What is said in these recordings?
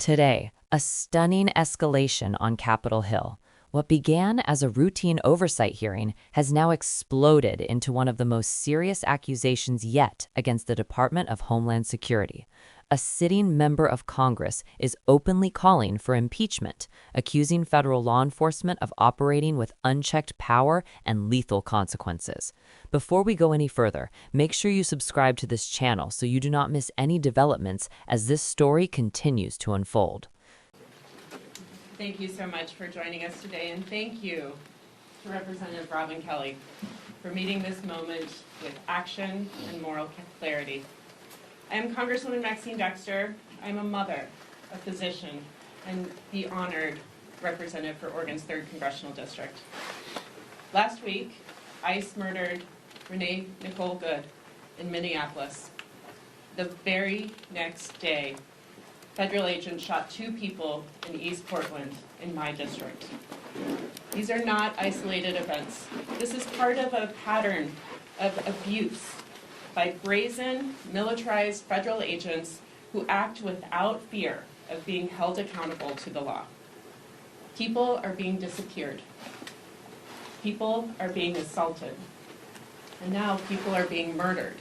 Today, a stunning escalation on Capitol Hill. What began as a routine oversight hearing has now exploded into one of the most serious accusations yet against the Department of Homeland Security. A sitting member of Congress is openly calling for impeachment, accusing federal law enforcement of operating with unchecked power and lethal consequences. Before we go any further, make sure you subscribe to this channel so you do not miss any developments as this story continues to unfold. Thank you so much for joining us today, and thank you to Representative Robin Kelly for meeting this moment with action and moral clarity. I am Congresswoman Maxine Dexter. I'm a mother, a physician, and the honored representative for Oregon's 3rd Congressional District. Last week, ICE murdered Renee Nicole Good in Minneapolis. The very next day, federal agents shot 2 people in East Portland in my district. These are not isolated events. This is part of a pattern of abuse by brazen, militarized federal agents who act without fear of being held accountable to the law. People are being disappeared. People are being assaulted. And now people are being murdered.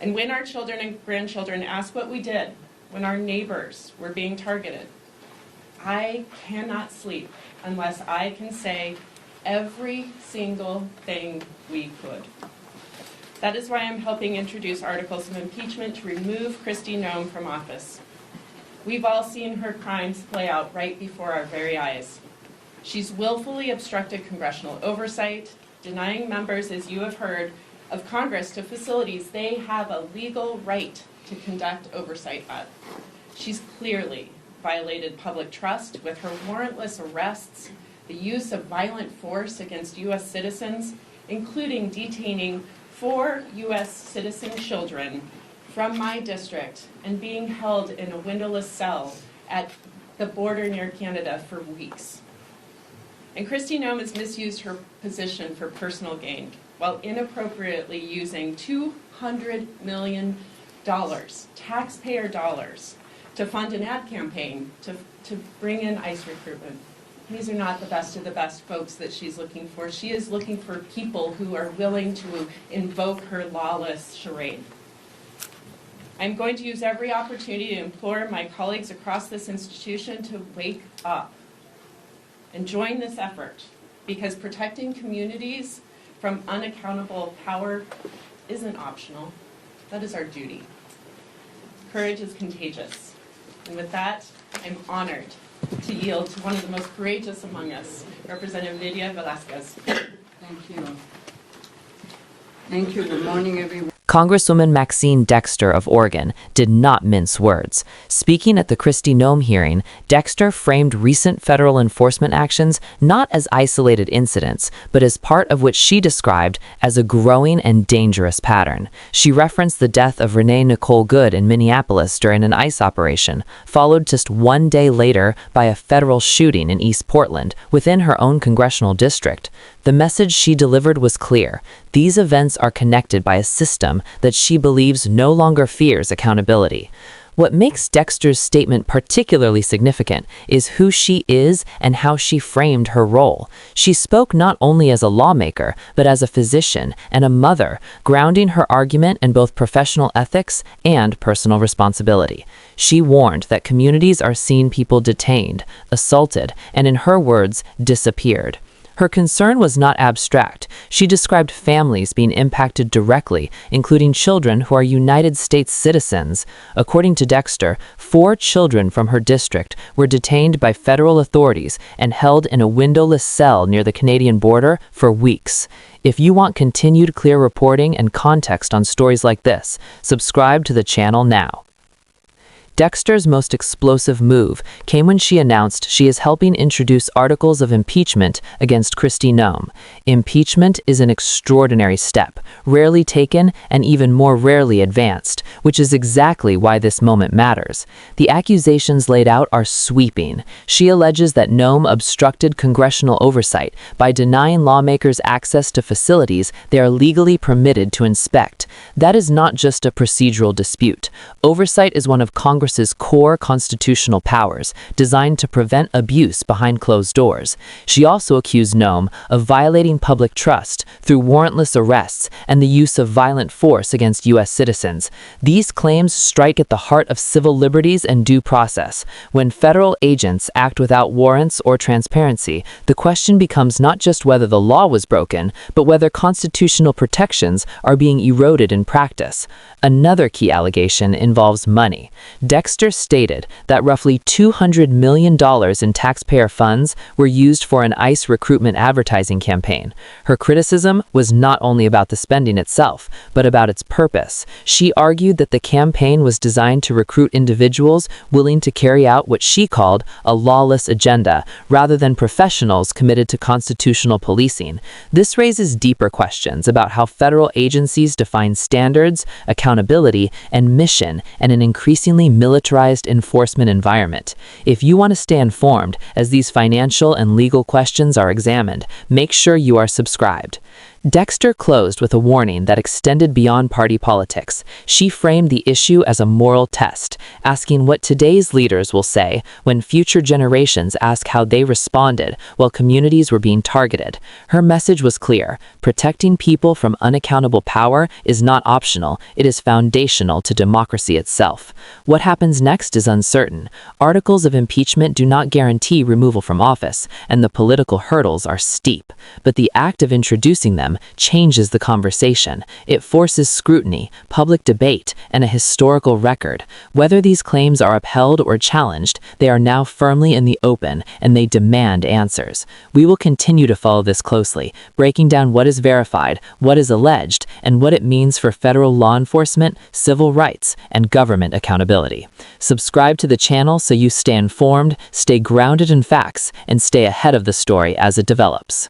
And when our children and grandchildren ask what we did, when our neighbors were being targeted, I cannot sleep unless I can say every single thing we could. That is why I'm helping introduce articles of impeachment to remove Kristi Noem from office. We've all seen her crimes play out right before our very eyes. She's willfully obstructed congressional oversight, denying members, as you have heard, of Congress to facilities they have a legal right to conduct oversight at. She's clearly violated public trust with her warrantless arrests, the use of violent force against U.S. citizens, including detaining 4 U.S. citizen children from my district and being held in a windowless cell at the border near Canada for weeks. And Kristi Noem has misused her position for personal gain while inappropriately using $200 million, taxpayer dollars, to fund an ad campaign to bring in ICE recruitment. These are not the best of the best folks that she's looking for. She is looking for people who are willing to invoke her lawless charade. I'm going to use every opportunity to implore my colleagues across this institution to wake up and join this effort, because protecting communities from unaccountable power isn't optional. That is our duty. Courage is contagious. And with that, I'm honored to yield to one of the most courageous among us, Representative Lydia Velasquez. Thank you. Thank you. Good morning, everyone. Congresswoman Maxine Dexter of Oregon did not mince words. Speaking at the Kristi Noem hearing, Dexter framed recent federal enforcement actions not as isolated incidents, but as part of what she described as a growing and dangerous pattern. She referenced the death of Renee Nicole Good in Minneapolis during an ICE operation, followed just 1 day later by a federal shooting in East Portland within her own congressional district. The message she delivered was clear. These events are connected by a system that she believes no longer fears accountability. What makes Dexter's statement particularly significant is who she is and how she framed her role. She spoke not only as a lawmaker, but as a physician and a mother, grounding her argument in both professional ethics and personal responsibility. She warned that communities are seeing people detained, assaulted, and in her words, disappeared. Her concern was not abstract. She described families being impacted directly, including children who are United States citizens. According to Dexter, 4 children from her district were detained by federal authorities and held in a windowless cell near the Canadian border for weeks. If you want continued clear reporting and context on stories like this, subscribe to the channel now. Dexter's most explosive move came when she announced she is helping introduce articles of impeachment against Kristi Noem. Impeachment is an extraordinary step, rarely taken and even more rarely advanced, which is exactly why this moment matters. The accusations laid out are sweeping. She alleges that Noem obstructed congressional oversight by denying lawmakers access to facilities they are legally permitted to inspect. That is not just a procedural dispute. Oversight is one of Congress's Congress's core constitutional powers, designed to prevent abuse behind closed doors. She also accused Noem of violating public trust through warrantless arrests and the use of violent force against U.S. citizens. These claims strike at the heart of civil liberties and due process. When federal agents act without warrants or transparency, the question becomes not just whether the law was broken, but whether constitutional protections are being eroded in practice. Another key allegation involves money. Dexter stated that roughly $200 million in taxpayer funds were used for an ICE recruitment advertising campaign. Her criticism was not only about the spending itself, but about its purpose. She argued that the campaign was designed to recruit individuals willing to carry out what she called a lawless agenda, rather than professionals committed to constitutional policing. This raises deeper questions about how federal agencies define standards, accountability, and mission in an increasingly militarized enforcement environment. If you want to stay informed as these financial and legal questions are examined, make sure you are subscribed. Dexter closed with a warning that extended beyond party politics. She framed the issue as a moral test, asking what today's leaders will say when future generations ask how they responded while communities were being targeted. Her message was clear: protecting people from unaccountable power is not optional, it is foundational to democracy itself. What happens next is uncertain. Articles of impeachment do not guarantee removal from office, and the political hurdles are steep. But the act of introducing them changes the conversation. It forces scrutiny, public debate, and a historical record. Whether these claims are upheld or challenged, they are now firmly in the open, and they demand answers. We will continue to follow this closely, breaking down what is verified, what is alleged, and what it means for federal law enforcement, civil rights, and government accountability. Subscribe to the channel so you stay informed, stay grounded in facts, and stay ahead of the story as it develops.